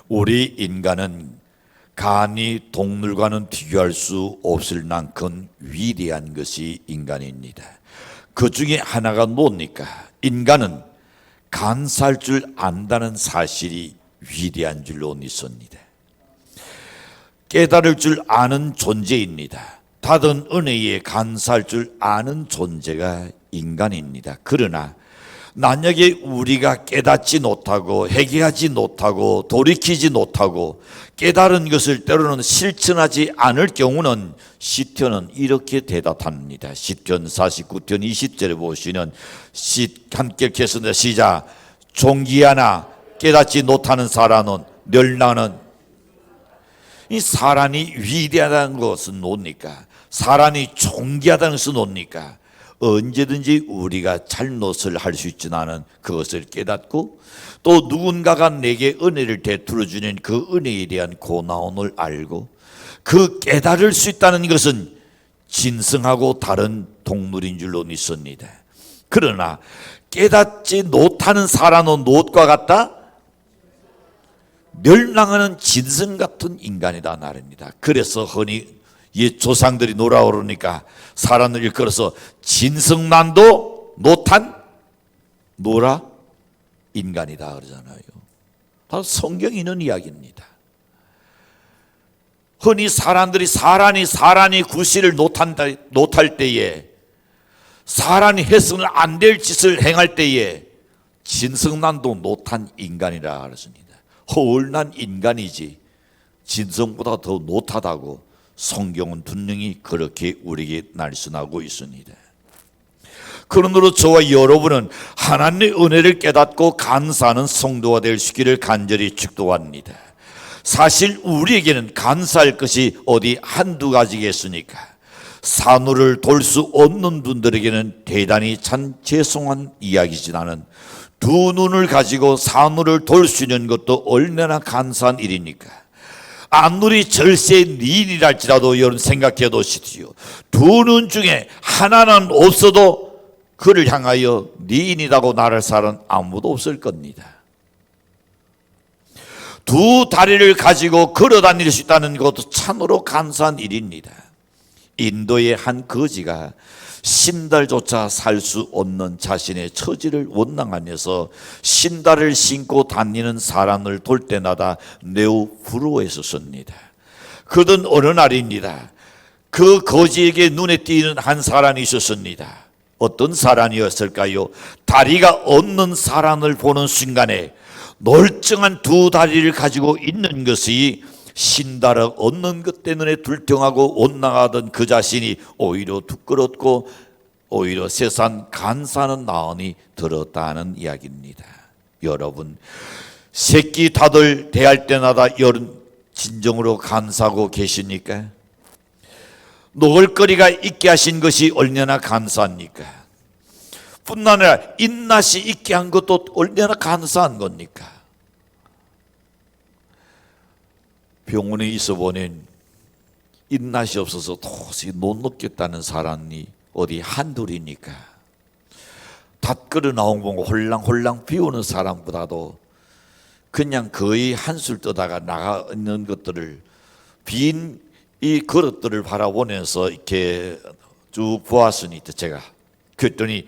우리 인간은 감히 동물과는 비교할 수 없을 만큼 위대한 것이 인간입니다. 그 중에 하나가 뭡니까? 인간은 감사할 줄 안다는 사실이 위대한 줄로 믿습니다. 깨달을 줄 아는 존재입니다. 받은 은혜에 감사할 줄 아는 존재가 인간입니다. 그러나 만약에 우리가 깨닫지 못하고 회개하지 못하고 돌이키지 못하고 깨달은 것을 때로는 실천하지 않을 경우는 시편은 이렇게 대답합니다. 시편 49편 20절에 보시면 함께 읽겠습니다. 시작. 존귀하나 깨닫지 못하는 사람은 멸망하는. 이 사람이 위대하다는 것은 뭡니까? 사람이 존귀하다는 것은 뭡니까? 언제든지 우리가 잘못을 할 수 있지는 않은 그것을 깨닫고 또 누군가가 내게 은혜를 베풀어 주는 그 은혜에 대한 고나움을 알고 그 깨달을 수 있다는 것은 진성하고 다른 동물인 줄로 믿습니다. 그러나 깨닫지 못하는 사람은 무엇과 같다? 멸망하는 짐승 같은 인간이다 말입니다. 그래서 흔히 옛 조상들이 노라 그러니까 사람을 일컬어서 짐승만도 못한 노라 인간이다 그러잖아요. 바로 성경이 있는 이야기입니다. 흔히 사람들이 사람이 구실을 못할 때에 사람이 해서는 안 될 짓을 행할 때에 짐승만도 못한 인간이라 그랬습니다. 허울난 인간이지 짐승보다 더 못하다고 성경은 분명히 그렇게 우리에게 날씬하고 있습니다. 그러므로 저와 여러분은 하나님의 은혜를 깨닫고 감사하는 성도가 될 수 있기를 간절히 축도합니다. 사실 우리에게는 감사할 것이 어디 한두 가지겠습니까? 산후를 돌 수 없는 분들에게는 대단히 참 죄송한 이야기지만은 두 눈을 가지고 산후를 돌 수 있는 것도 얼마나 감사한 일입니까? 아무리 절세 니인이랄지라도 여러분 생각해 보십시오. 두 눈 중에 하나는 없어도 그를 향하여 니인이라고 말할 사람은 아무도 없을 겁니다. 두 다리를 가지고 걸어 다닐 수 있다는 것도 참으로 감사한 일입니다. 인도의 한 거지가 신발조차 살 수 없는 자신의 처지를 원망하면서 신발을 신고 다니는 사람을 볼 때마다 매우 부러워했었습니다. 그러던 어느 날입니다. 그 거지에게 눈에 띄는 한 사람이 있었습니다. 어떤 사람이었을까요? 다리가 없는 사람을 보는 순간에 멀쩡한 두 다리를 가지고 있는 것이 신다를 얻는 것 때문에 불평하고 원망하던 그 자신이 오히려 부끄럽고 오히려 세상 감사하는 마음이 들었다는 이야기입니다. 여러분, 새끼 다들 대할 때마다 여러분 진정으로 감사하고 계십니까? 먹을거리가 있게 하신 것이 얼마나 감사합니까? 뿐만 아니라 입맛이 있게 한 것도 얼마나 감사한 겁니까? 병원에 있어 보낸 입맛이 없어서 도저히 못 먹겠다는 사람이 어디 한둘이니까 닷 끓여 나온 거 홀랑홀랑 비우는 사람보다도 그냥 거의 한술 떠다가 나가 있는 것들을 빈 이 그릇들을 바라보면서 이렇게 쭉 보았으니 제가 그랬더니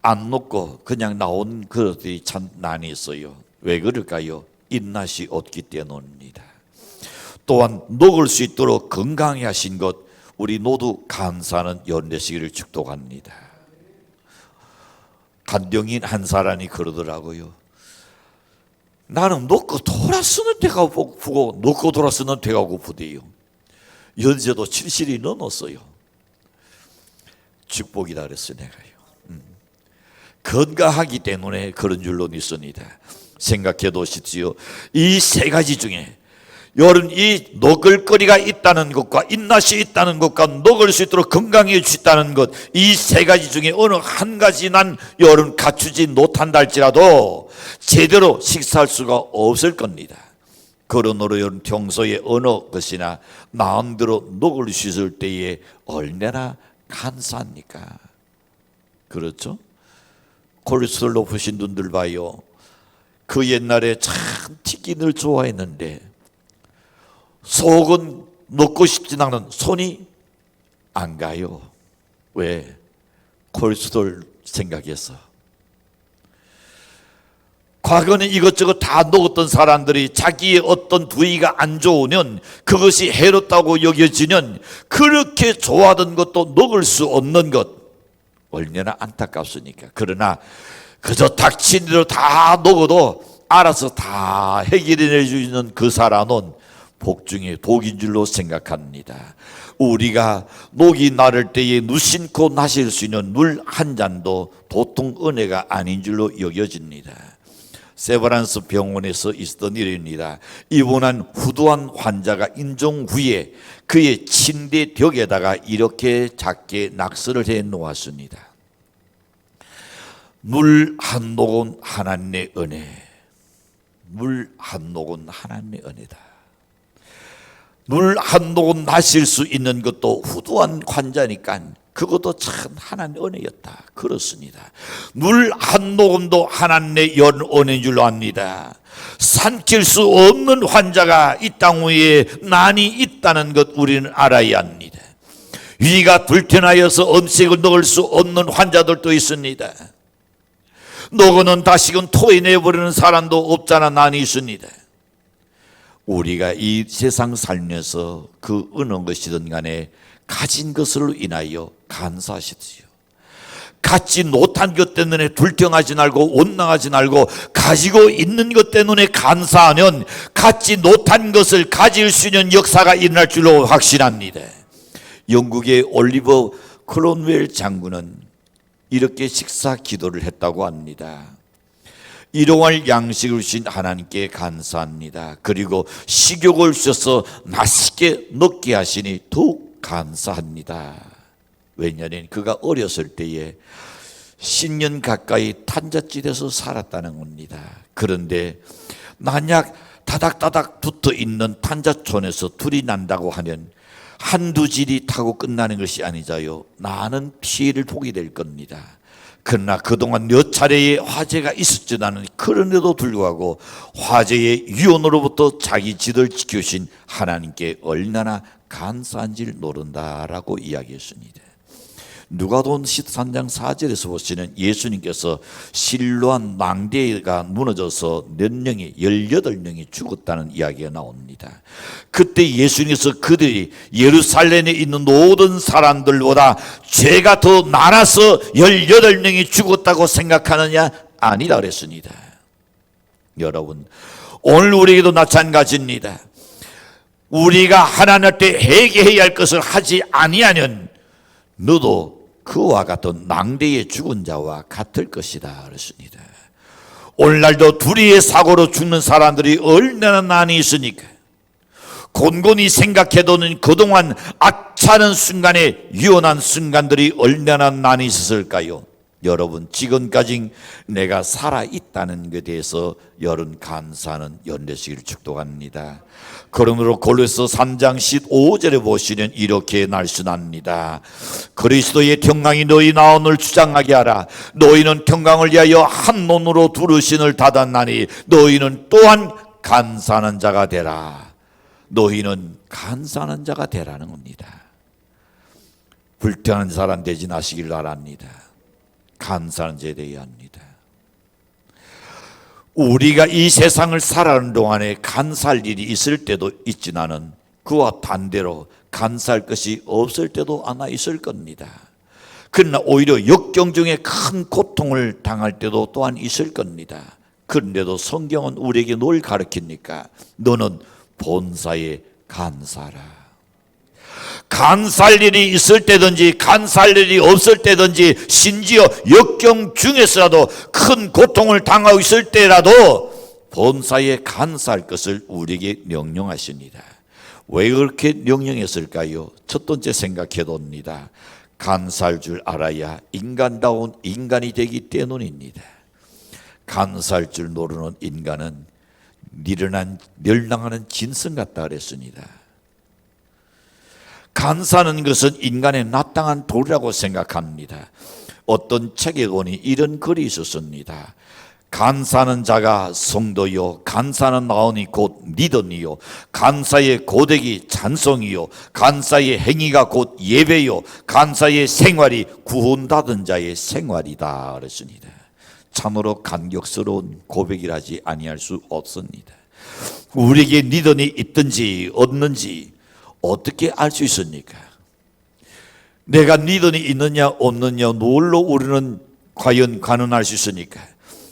안 먹고 그냥 나온 그릇들이 참 많이 있어요. 왜 그럴까요? 입맛이 없기 때문입니다. 또한 먹을 수 있도록 건강히 하신 것 우리 모두 감사하는 연대시기를 축복합니다. 간병인 한 사람이 그러더라고요. 나는 먹고 돌았으면 배가 고프고 먹고 돌았으면 배가 고프대요. 연세도 70이 넘었어요. 축복이다 그랬어요. 내가요. 건강하기 때문에 그런 줄로 믿습니다. 생각해 보십시오. 이 세 가지 중에 여러분 이 먹을거리가 있다는 것과 입맛이 있다는 것과 먹을 수 있도록 건강해질 수 있다는 것, 이 세 가지 중에 어느 한 가지 난 여러분 갖추지 못한다 할지라도 제대로 식사할 수가 없을 겁니다. 그러므로 여러분 평소에 어느 것이나 마음대로 먹을 수 있을 때에 얼마나 감사합니까? 그렇죠? 콜레스테롤 높으신 분들 봐요. 그 옛날에 참 튀김을 좋아했는데 속은 먹고 싶진 않은 손이 안 가요. 왜? 콜레스테롤 생각해서. 과거는 이것저것 다 먹었던 사람들이 자기의 어떤 부위가 안 좋으면 그것이 해롭다고 여겨지면 그렇게 좋아하던 것도 먹을 수 없는 것, 얼마나 안타깝습니까? 그러나 그저 닥친 대로 다 먹어도 알아서 다 해결해 주는 그 사람은 복중에 독인 줄로 생각합니다. 우리가 녹이 나를 때에 누신코 마실 수 있는 물 한 잔도 보통 은혜가 아닌 줄로 여겨집니다. 세브란스 병원에서 있었던 일입니다. 입원한 후두한 환자가 인종 후에 그의 침대 벽에다가 이렇게 작게 낙서를 해 놓았습니다. 물 한 모금 하나님의 은혜. 물 한 모금 하나님의 은혜다. 물 한 모금 마실 수 있는 것도 후두한 환자니까 그것도 참 하나님의 은혜였다. 그렇습니다. 물 한 모금도 하나님의 은혜인 줄 압니다. 삼킬 수 없는 환자가 이 땅 위에 많이 있다는 것 우리는 알아야 합니다. 위가 불편하여서 음식을 먹을 수 없는 환자들도 있습니다. 먹어는 다시금 토해내버리는 사람도 없잖아 많이 있습니다. 우리가 이 세상 살면서 그 어느 것이든 간에 가진 것으로 인하여 감사하십시오. 갖지 못한 것 때문에 불평하지 말고 원망하지 말고 가지고 있는 것 때문에 감사하면 갖지 못한 것을 가질 수 있는 역사가 일어날 줄로 확신합니다. 영국의 올리버 크롬웰 장군은 이렇게 식사 기도를 했다고 합니다. 일용할 양식을 주신 하나님께 감사합니다. 그리고 식욕을 주셔서 맛있게 먹게 하시니 더욱 감사합니다. 왜냐하면 그가 어렸을 때에 10년 가까이 탄자집에서 살았다는 겁니다. 그런데 만약 다닥다닥 붙어있는 탄자촌에서 둘이 난다고 하면 한두 질이 타고 끝나는 것이 아니자요, 많은 피해를 보게 될 겁니다. 그러나 그동안 몇 차례의 화재가 있었지만 그런데도 불구하고 화재의 위험으로부터 자기 집을 지켜주신 하나님께 얼마나 감사한지를 모른다라고 이야기했습니다. 누가복음 13장 4절에서 보시는 예수님께서 실로암 망대가 무너져서 몇 명이 18명이 죽었다는 이야기가 나옵니다. 그때 예수님께서 그들이 예루살렘에 있는 모든 사람들보다 죄가 더 많아서 18명이 죽었다고 생각하느냐? 아니라 그랬습니다. 여러분, 오늘 우리에게도 마찬가지입니다. 우리가 하나님께 회개해야 할 것을 하지 아니하면 너도 그와 같은 망대에 죽은 자와 같을 것이다 그랬습니다. 오늘날도 둘이의 사고로 죽는 사람들이 얼마나 많이 있으니까 곤곤히 생각해도는 그동안 악차는 순간에 유언한 순간들이 얼마나 많이 있었을까요? 여러분, 지금까지 내가 살아있다는 것에 대해서 여러분 감사하는 연례식을 축도합니다. 그러므로 골로새 3장 15절에 보시면 이렇게 날순합니다. 그리스도의 평강이 너희 나온을 주장하게 하라. 너희는 평강을 위하여 한 논으로 두루 신을 닫았나니 너희는 또한 감사하는 자가 되라. 너희는 감사하는 자가 되라는 겁니다. 불평하는 사람 되지 마시길 바랍니다. 감사하는 자에 대해야 합니다. 우리가 이 세상을 살아가는 동안에 감사할 일이 있을 때도 있지만은 그와 반대로 감사할 것이 없을 때도 아마 있을 겁니다. 그러나 오히려 역경 중에 큰 고통을 당할 때도 또한 있을 겁니다. 그런데도 성경은 우리에게 뭘 가르칩니까? 너는 본사에 감사하라. 감사할 일이 있을 때든지 감사할 일이 없을 때든지 심지어 역경 중에서라도 큰 고통을 당하고 있을 때라도 본사에 감사할 것을 우리에게 명령하십니다. 왜 그렇게 명령했을까요? 첫 번째 생각해 봅니다. 감사할 줄 알아야 인간다운 인간이 되기 때문입니다. 감사할 줄 모르는 인간은 멸망하는 짐승 같다 그랬습니다. 감사하는 것은 인간의 마땅한 도리라고 생각합니다. 어떤 책에 보니 이런 글이 있었습니다. 간사하는 자가 성도요, 간사하는 마음이 곧 믿음이요, 간사의 고백이 찬송이요, 간사의 행위가 곧 예배요, 간사의 생활이 구원받은 자의 생활이다 그랬습니다. 참으로 감격스러운 고백이라지 아니할 수 없습니다. 우리에게 믿음이 있든지 없는지 어떻게 알 수 있습니까? 내가 믿음이 있느냐 없느냐 뭘로 우리는 과연 가늠할 수 있습니까?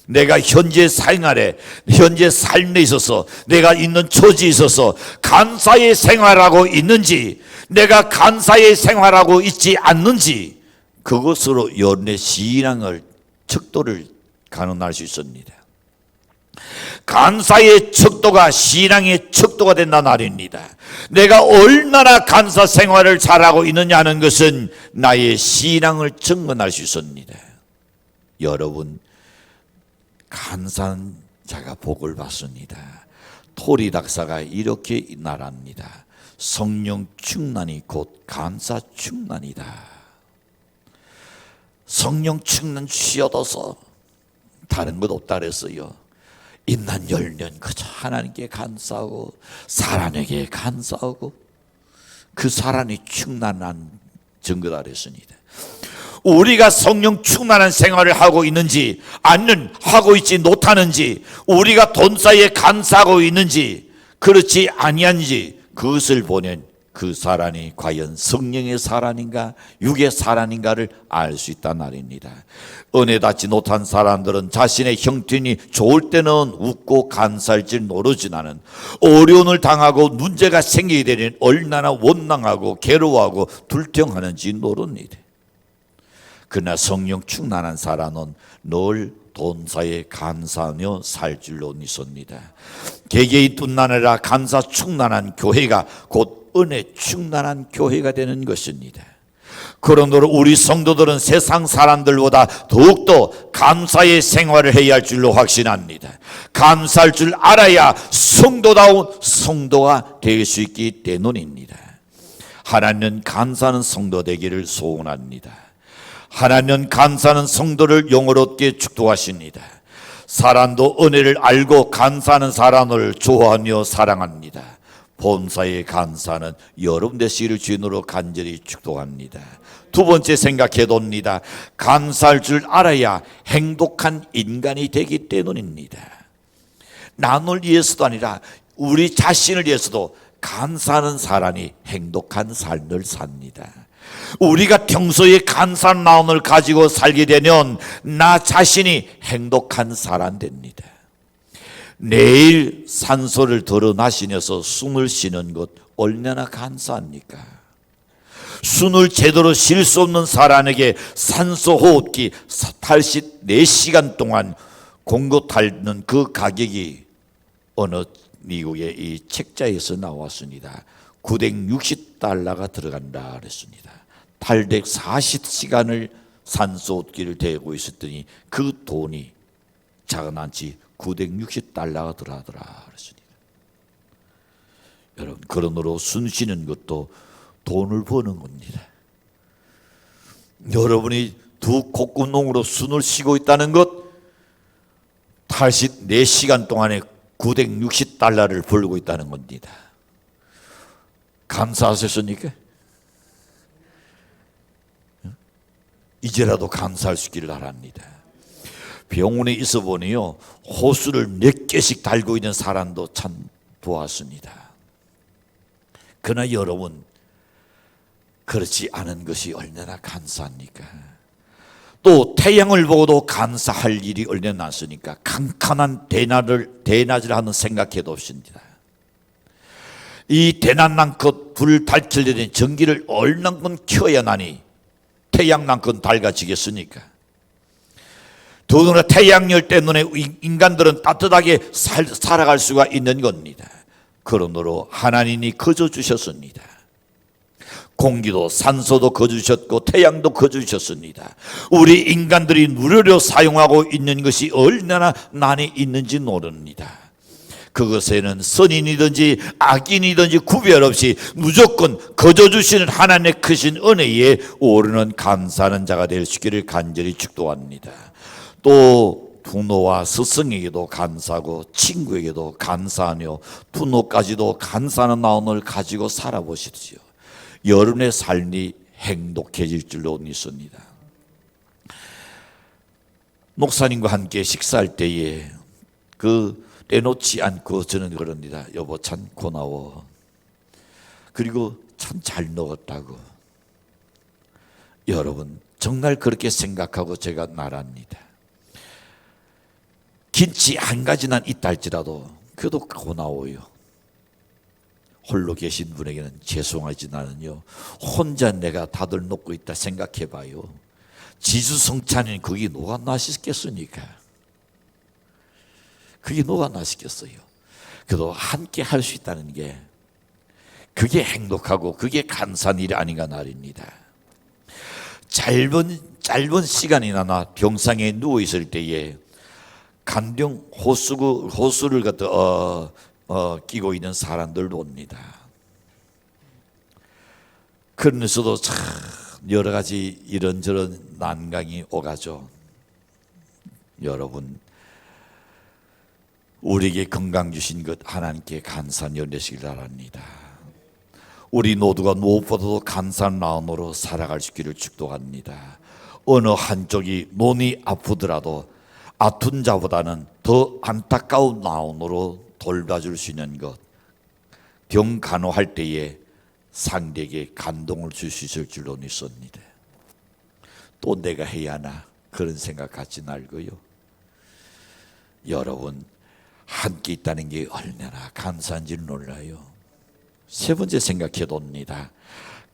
내가 현재 생활에, 현재 삶에 있어서, 내가 있는 처지에 있어서 간사의 생활하고 있는지, 내가 간사의 생활하고 있지 않는지, 그것으로 내 신앙을, 척도를 가늠할 수 있습니다. 간사의 척도가 신앙의 척도가 된다는 말입니다. 내가 얼마나 간사 생활을 잘하고 있느냐 하는 것은 나의 신앙을 증언할 수 있습니다. 여러분, 간사한 자가 복을 받습니다. 토리 닥사가 이렇게 말합니다. 성령 충만이 곧 간사 충만이다. 성령 충만 취얻어서 다른 것 없다 그랬어요. 인난 열년 그저 하나님께 간사하고 사람에게 간사하고 그 사람이 충만한 증거다 그랬습니다. 우리가 성령 충만한 생활을 하고 있는지 아니면 하고 있지 못하는지, 우리가 돈 사이에 간사하고 있는지 그렇지 아니한지, 그것을 보면 그 사람이 과연 성령의 사람인가 육의 사람인가를 알 수 있단 말입니다. 은혜 받지 못한 사람들은 자신의 형편이 좋을 때는 웃고 간사할 줄 모르지만은 어려움을 당하고 문제가 생기게 되면 얼마나 원망하고 괴로워하고 불평하는지 모릅니다. 그러나 성령 충만한 사람은 늘 돈사에 감사하며 살 줄로 믿습니다. 개개인 뿐만 아니라 감사 충만한 교회가 곧 은혜 충만한 교회가 되는 것입니다. 그러므로 우리 성도들은 세상 사람들보다 더욱더 감사의 생활을 해야 할 줄로 확신합니다. 감사할 줄 알아야 성도다운 성도가 될 수 있기 때문입니다. 하나님은 감사하는 성도 되기를 소원합니다. 하나님은 감사하는 성도를 영원롭게 축복하십니다. 사람도 은혜를 알고 감사하는 사람을 좋아하며 사랑합니다. 본사의 감사는 여러분 되시기를 주인으로 간절히 축복합니다. 두 번째 생각해 봅니다. 감사할 줄 알아야 행복한 인간이 되기 때문입니다. 남을 위해서도 아니라 우리 자신을 위해서도 감사하는 사람이 행복한 삶을 삽니다. 우리가 평소에 감사한 마음을 가지고 살게 되면 나 자신이 행복한 사람 됩니다. 내일 산소를 덜어 마시면서 숨을 쉬는 것 얼마나 감사합니까? 숨을 제대로 쉴 수 없는 사람에게 산소 호흡기 84시간 동안 공급하는 그 가격이 어느 미국의 이 책자에서 나왔습니다. $960가 들어간다 그랬습니다. 840시간을 산소 호흡기를 대고 있었더니 그 돈이 작은한치 $960가 들어가더라 그랬습니다. 여러분, 그러므로 숨 쉬는 것도 돈을 버는 겁니다. 여러분이 두 콧구멍으로 숨을 쉬고 있다는 것, 84시간 동안에 $960를 벌고 있다는 겁니다. 감사하셨습니까? 이제라도 감사할 수 있기를 바랍니다. 병원에 있어 보니요, 호수를 몇 개씩 달고 있는 사람도 참 보았습니다. 그러나 여러분, 그렇지 않은 것이 얼마나 감사합니까? 또 태양을 보고도 감사할 일이 얼마나 많습니까? 캄캄한 대낮을 하는 생각해도 없습니다. 이 대낮만큼 불 밝힐려는 전기를 얼만큼 켜야나니 태양만큼 밝아지겠습니까? 더구나 태양열 때문에 인간들은 따뜻하게 살아갈 수가 있는 겁니다. 그러므로 하나님이 거저 주셨습니다. 공기도 산소도 거주셨고 태양도 거주셨습니다. 우리 인간들이 무료로 사용하고 있는 것이 얼마나 많이 있는지 모릅니다. 그것에는 선인이든지 악인이든지 구별 없이 무조건 거저주시는 하나님의 크신 은혜에 오르는 감사하는 자가 될 수 있기를 간절히 축도합니다. 또 부모와 스승에게도 감사하고 친구에게도 감사하며 부모까지도 감사하는 마음을 가지고 살아보십시오. 여러분의 삶이 행복해질 줄로 믿습니다. 목사님과 함께 식사할 때에 떼놓지 않고 저는 그럽니다. 여보 참 고마워. 그리고 참 잘 먹었다고. 여러분 정말 그렇게 생각하고 제가 말합니다. 김치 한 가지는 있다 할지라도 그래도 고마워요. 홀로 계신 분에게는 죄송하지만은요, 혼자 내가 다들 먹고 있다 생각해봐요. 지주성찬인 그게 누가 맛있겠습니까? 그게 누가 맛있겠어요? 그래도 함께 할 수 있다는 게 그게 행복하고 그게 감사한 일이 아닌가 말입니다. 짧은 시간이나마 병상에 누워 있을 때에 간병 호수를 끼고 있는 사람들도 옵니다. 그러면서도 참 여러 가지 이런저런 난강이 오가죠. 여러분 우리에게 건강 주신 것 하나님께 감사한 연대시길 바랍니다. 우리 모두가 무엇보다도 감사한 마음으로 살아갈 수 있기를 축복합니다. 어느 한쪽이 몸이 아프더라도 아픈 자보다는 더 안타까운 마음으로 돌봐줄 수 있는 것, 병 간호할 때에 상대에게 감동을 줄 수 있을 줄로 믿습니다. 또 내가 해야 하나 그런 생각 갖지 말고요. 여러분 함께 있다는 게 얼마나 감사한지 몰라요. 세 번째 생각해 봅니다.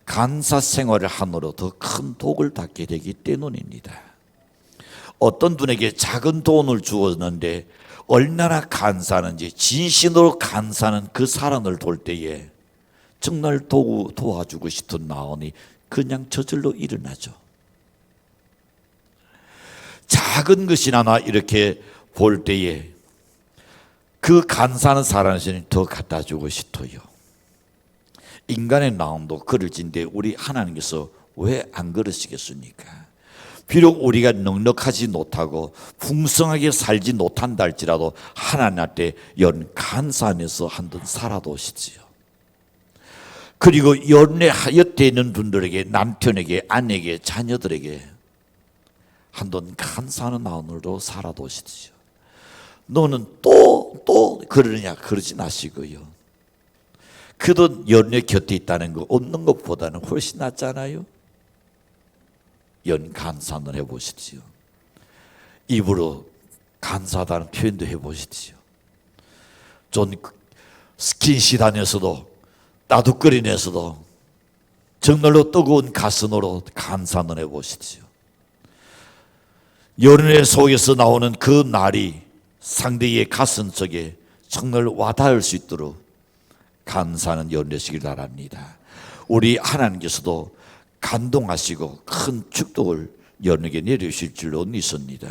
감사 생활을 함으로 더 큰 복을 받게 되기 때문입니다. 어떤 분에게 작은 돈을 주었는데 얼마나 감사하는지 진심으로 감사하는 그 사람을 볼 때에 정말 도와주고 싶은 마음이 그냥 저절로 일어나죠. 작은 것이나마 이렇게 볼 때에 그 감사하는 사람에게는 더 갖다 주고 싶어요. 인간의 마음도 그럴진데 우리 하나님께서 왜 안 그러시겠습니까? 비록 우리가 넉넉하지 못하고 풍성하게 살지 못한다 할지라도 하나님한테 연 감사하면서 한번 살아도시지요. 그리고 연내 하여태 있는 분들에게, 남편에게, 아내에게, 자녀들에게 한번 감사하는 마음으로 살아도시지요. 너는 또 그러느냐 그러지 마시고요. 그도 연내 곁에 있다는 거 없는 것보다는 훨씬 낫잖아요. 연 감사를 해보십시오. 입으로 감사하다는 표현도 해보십시오. 좀 스킨십 하면서도 따뜻거리면서도 정말로 뜨거운 가슴으로 감사를 해보십시오. 연애 속에서 나오는 그 날이 상대의 가슴 속에 정말 와닿을 수 있도록 감사하는 연례시길 바랍니다. 우리 하나님께서도 감동하시고 큰 축복을 연에게 내려주실 줄로 믿습니다.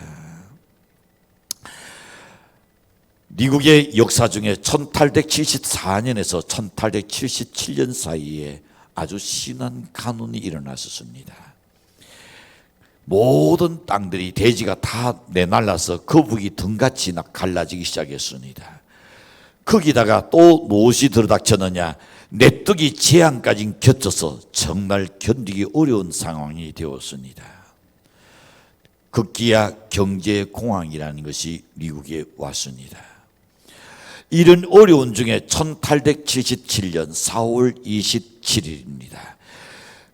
미국의 역사 중에 1874년에서 1877년 사이에 아주 심한 가뭄이 일어났었습니다. 모든 땅들이 대지가 다 내날라서 거북이 등같이 갈라지기 시작했습니다. 거기다가 또 무엇이 들어닥쳤느냐, 메뚜기 재앙까지 겹쳐서 정말 견디기 어려운 상황이 되었습니다. 급기야 경제공황이라는 것이 미국에 왔습니다. 이런 어려운 중에 1877년 4월 27일입니다.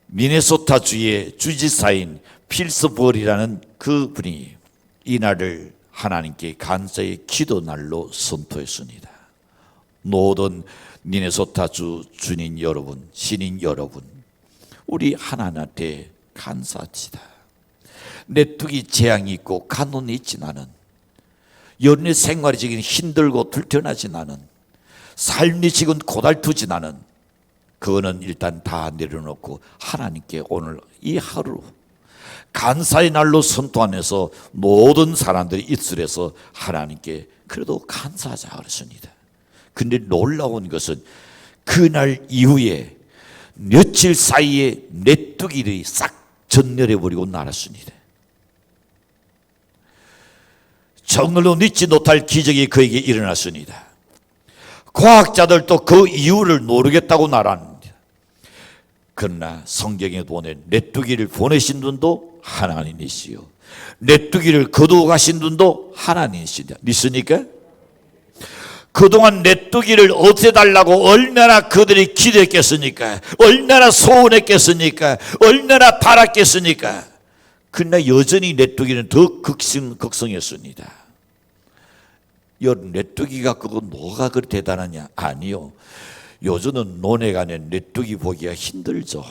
미네소타주의 주지사인 필스버리라는 그 분이 이날을 하나님께 감사의 기도날로 선포했습니다. 모든 미네소타주 주민 여러분, 신인 여러분, 우리 하나님한테 감사합시다. 메뚜기 재앙이 있고 가뭄이 있지만은, 연애 생활이 지금 힘들고 불편하진 않은, 삶이 지금 고달프진 않은, 그거는 일단 다 내려놓고 하나님께 오늘 이 하루 감사의 날로 선포하면서 모든 사람들이 입술에서 하나님께 그래도 감사하자 그랬습니다. 근데 놀라운 것은 그날 이후에 며칠 사이에 메뚜기들이 싹 전멸해버리고 날았습니다. 정말로 믿지 못할 기적이 그에게 일어났습니다. 과학자들도 그 이유를 모르겠다고 말합니다. 그러나 성경에 보낸 메뚜기를 보내신 분도 하나님이시요, 메뚜기를 거두어 가신 분도 하나님이시다. 믿습니까? 그동안 메뚜기를 없애달라고 얼마나 그들이 기도했겠습니까? 얼마나 소원했겠습니까? 얼마나 바랐겠습니까? 그러나 여전히 메뚜기는 더 극성했습니다. 메뚜기가 그거 뭐가 그리 대단하냐? 아니요. 요즘은 논에가는 메뚜기 보기가 힘들죠.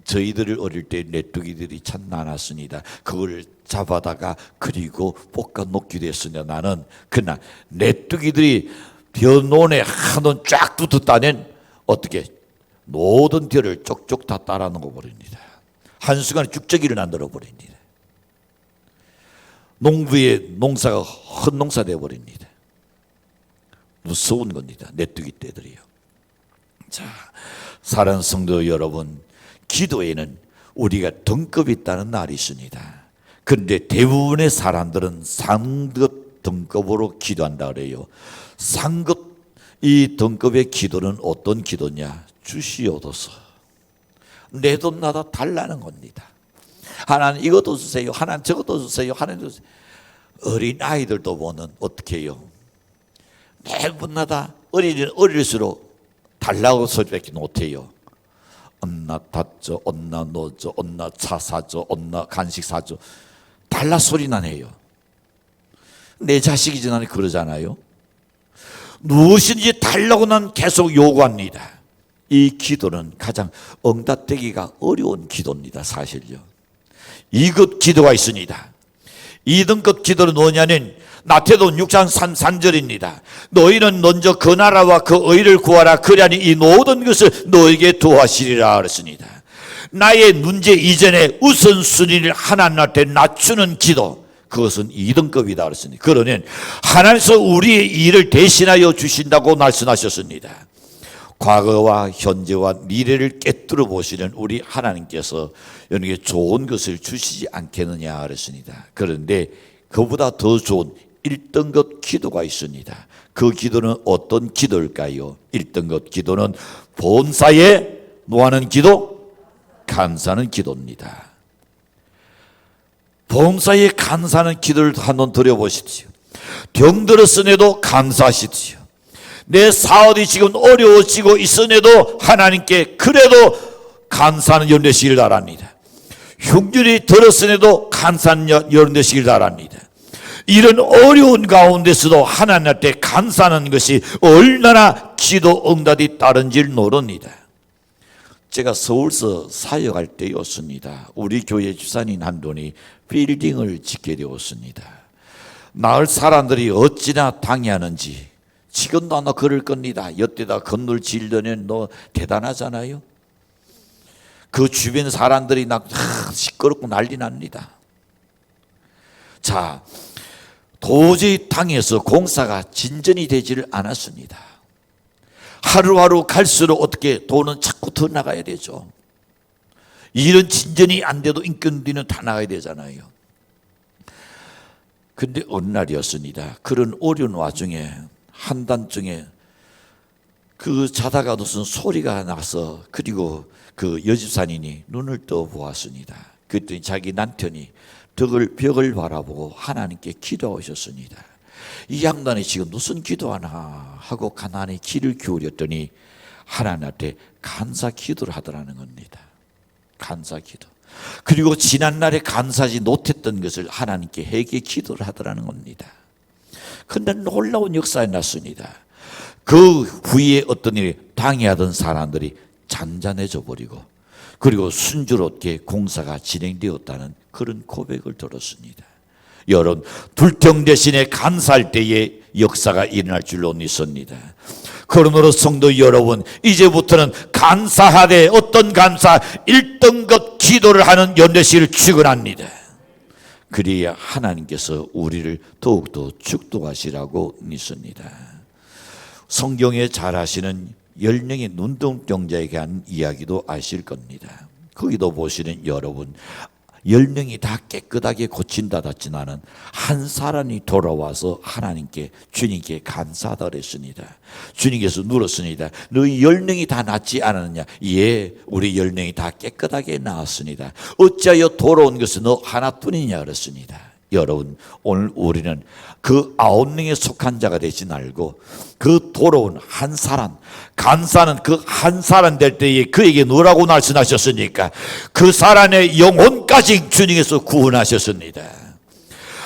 저희들 어릴 때 메뚜기들이 참 많았습니다. 그걸 잡아다가 그리고 볶아 놓기도 했으냐. 나는 그러나 메뚜기들이 벼논에 한원 쫙 붙었다는 어떻게 모든 벼를 쪽쪽 다 따라 놓고 버립니다. 한순간에 쭉저기를 만들어 버립니다. 농부의 농사가 헛농사 되어 버립니다. 무서운 겁니다. 메뚜기 떼들이요. 자, 사랑하는 성도 여러분, 기도에는 우리가 등급이 있다는 말이 있습니다. 그런데 대부분의 사람들은 상급 등급으로 기도한다 그래요. 상급 이 등급의 기도는 어떤 기도냐? 주시옵소서. 내 돈 나다 달라는 겁니다. 하나님 이것도 주세요. 하나님 저것도 주세요. 하나님 주세요. 어린 아이들도 보면 어떻게 해요? 매분마다 어릴수록 달라고 소리밖에 못해요. 언나 닫죠, 언나 넣어줘, 언나 차 사줘, 언나 간식 사줘. 달라 소리나 해요. 내 자식이지 나는 그러잖아요. 무엇인지 달라고 난 계속 요구합니다. 이 기도는 가장 응답되기가 어려운 기도입니다. 사실요. 2급 기도가 있습니다. 2등급 기도는 뭐냐면 마태복음 6장 3절입니다. 너희는 먼저 그 나라와 그 의를 구하라. 그리하니 이 모든 것을 너에게 도하시리라 그랬습니다. 나의 문제 이전에 우선순위를 하나님한테 낮추는 기도, 그것은 2등급이다 그랬습니다. 그러면 하나님께서 우리의 일을 대신하여 주신다고 말씀하셨습니다. 과거와 현재와 미래를 깨뜨려 보시는 우리 하나님께서 여러분에게 좋은 것을 주시지 않겠느냐 그랬습니다. 그런데 그보다 더 좋은 1등급 기도가 있습니다. 그 기도는 어떤 기도일까요? 1등급 기도는 본사에 뭐하는 기도? 감사하는 기도입니다. 본사에 감사하는 기도를 한번 드려보십시오. 병들었으내도 감사하십시오. 내 사업이 지금 어려워지고 있으내도 하나님께 그래도 감사하는 연 되시길 바랍니다. 흉년이 들었으내도 감사하는 연 되시길 바랍니다. 이런 어려운 가운데서도 하나님한테 감사하는 것이 얼마나 기도 응답이 따른지를 모릅니다. 제가 서울서 사역할 때였습니다. 우리 교회 집사님 한 분이 빌딩을 짓게 되었습니다. 마을 사람들이 어찌나 당해하는지 지금도 아마 그럴 겁니다. 여태다 건물 지으려면 너 대단하잖아요. 그 주변 사람들이 시끄럽고 난리 납니다. 자, 도저히 당해서 공사가 진전이 되지를 않았습니다. 하루하루 갈수록 어떻게 돈은 자꾸 더 나가야 되죠. 이런 진전이 안 돼도 인건비는 다 나가야 되잖아요. 근데 어느 날이었습니다. 그런 어려운 와중에 한밤중에 그 자다가 무슨 소리가 나서 그리고 그 여집사님이 눈을 떠 보았습니다. 그랬더니 자기 남편이 벽을 바라보고 하나님께 기도하셨습니다. 이 양반이 지금 무슨 기도하나 하고 가만히 귀를 기울였더니 하나님한테 감사 기도를 하더라는 겁니다. 감사 기도. 그리고 지난날에 감사하지 못했던 것을 하나님께 회개 기도를 하더라는 겁니다. 그런데 놀라운 역사가 났습니다. 그 후에 어떤 일이 당해하던 사람들이 잔잔해져 버리고 그리고 순조롭게 공사가 진행되었다는 그런 고백을 들었습니다. 여러분, 불평 대신에 감사할 때에 역사가 일어날 줄로 믿습니다. 그러므로 성도 여러분, 이제부터는 감사하되 어떤 감사? 1등급 기도를 하는 연대식을 축원합니다. 그래야 하나님께서 우리를 더욱더 축복하시라고 믿습니다. 성경에 잘 아시는 10명의 눈동자에게 한 이야기도 아실 겁니다. 거기도 보시는 여러분, 10명이 다 깨끗하게 고친다든지 나는 한 사람이 돌아와서 하나님께 주님께 감사하다 그랬습니다. 주님께서 물었습니다. 너희 10명이 다 낫지 않았느냐? 예, 우리 10명이 다 깨끗하게 나았습니다. 어찌하여 돌아온 것은 너 하나뿐이냐 그랬습니다. 여러분, 오늘 우리는 그 9명에 속한 자가 되지 말고 그 돌아온 한 사람, 감사는 그 한 사람 될 때에 그에게 뭐라고 말씀하셨습니까? 그 사람의 영혼까지 주님께서 구원하셨습니다.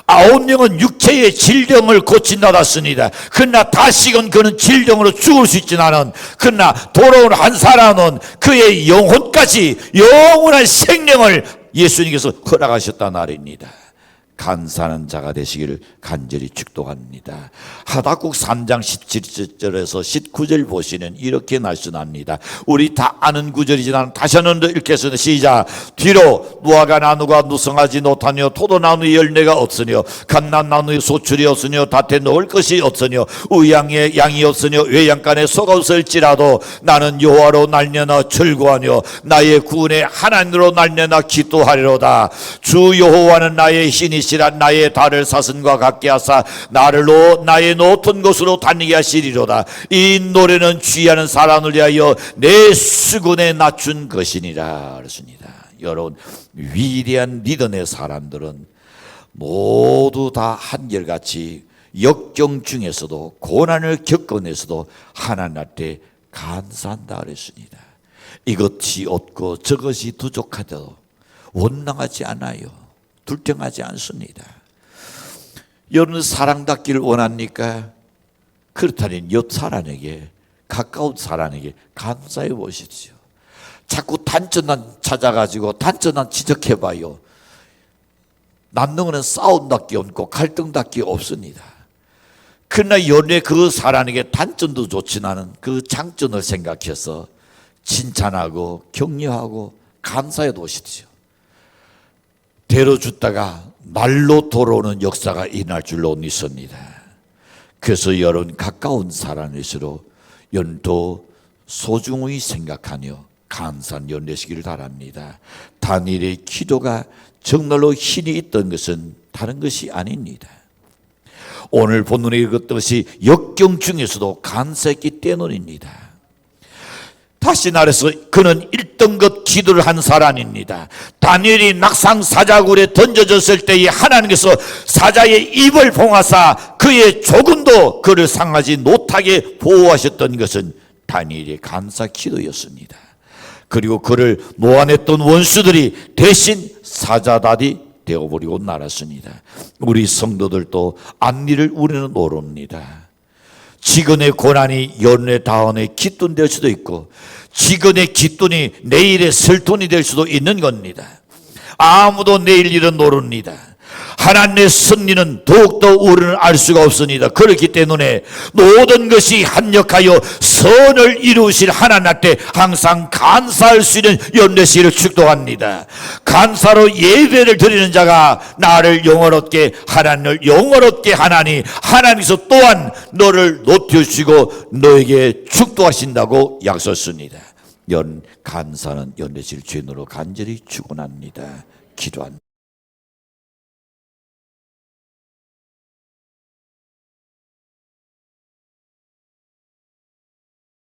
9명은 육체의 질병을 고친다았습니다. 그러나 다시금 그는 질병으로 죽을 수 있지는 않은, 그러나 돌아온 한 사람은 그의 영혼까지 영원한 생명을 예수님께서 허락하셨다는 말입니다. 감사하는 자가 되시기를 간절히 축복합니다. 하박국 3장 17절에서 19절 보시면 이렇게 말씀합니다. 우리 다 아는 구절이지만 다시 한번 더 읽겠습니다. 시작. 뒤로 무화과 나무가 무성하지 못하며 포도나무의 열매가 없으며 감람나무의 소출이 없으며 밭에 놓을 것이 없으며 우양에 양이 없으며 외양간에 소가 없을지라도 나는 여호와로 날려나 절구하며 나의 구원의 하나님으로 날려나 기도하리로다. 주 여호와는 나의 신이 나의 달을 사슴과 같게 하사 나를 나의 높은 곳으로 다니게 하시리로다. 이 노래는 취하는 사람을 위하여 내 수군에 낮춘 것이니라 그렇습니다. 여러분, 위대한 믿음의 사람들은 모두 다 한결같이 역경 중에서도 고난을 겪어내서도 하나님 앞에 감사한다 그랬습니다. 이것이 없고 저것이 부족하더라도 원망하지 않아요. 불평하지 않습니다. 여러분, 사랑받기를 원합니까? 그렇다면 옆 사람에게, 가까운 사람에게 감사해 보십시오. 자꾸 단점만 찾아가지고 단점만 지적해봐요. 남는 것은 싸움밖에 없고 갈등밖에 없습니다. 그러나 연애 그 사람에게 단점도 좋지 않은 그 장점을 생각해서 칭찬하고 격려하고 감사해 보십시오. 대로 줬다가 말로 돌아오는 역사가 일어날 줄로 믿습니다. 그래서 여러분, 가까운 사람일수록 연도 소중히 생각하며 감사한 연내시기를 바랍니다. 다니엘의 기도가 정말로 힘이 있던 것은 다른 것이 아닙니다. 오늘 본문에 읽었듯이 역경 중에서도 감사했기 때문입니다. 다시 말해서 그는 1등급 기도를 한 사람입니다. 다니엘이 낙상 사자굴에 던져졌을 때에 하나님께서 사자의 입을 봉하사 그의 조금도 그를 상하지 못하게 보호하셨던 것은 다니엘의 감사 기도였습니다. 그리고 그를 모함했던 원수들이 대신 사자단이 되어버리고 말았습니다. 우리 성도들도 앞일을 우리는 모릅니다. 지금의 고난이 연애 다음에 기쁨 될 수도 있고 지금의 기쁨이 내일의 슬픔이 될 수도 있는 겁니다. 아무도 내일 일은 모릅니다. 하나님의 섭리는 더욱더 우리는 알 수가 없습니다. 그렇기 때문에 모든 것이 합력하여 선을 이루실 하나님 앞에 항상 감사할 수 있는 연례시를 축도합니다. 감사로 예배를 드리는 자가 나를 영원롭게 하나님을 영원롭게 하나니 하나님께서 또한 너를 높여주시고 너에게 축도하신다고 약속했습니다. 감사는 연례실 주인으로 간절히 축원합니다. 기도합니다.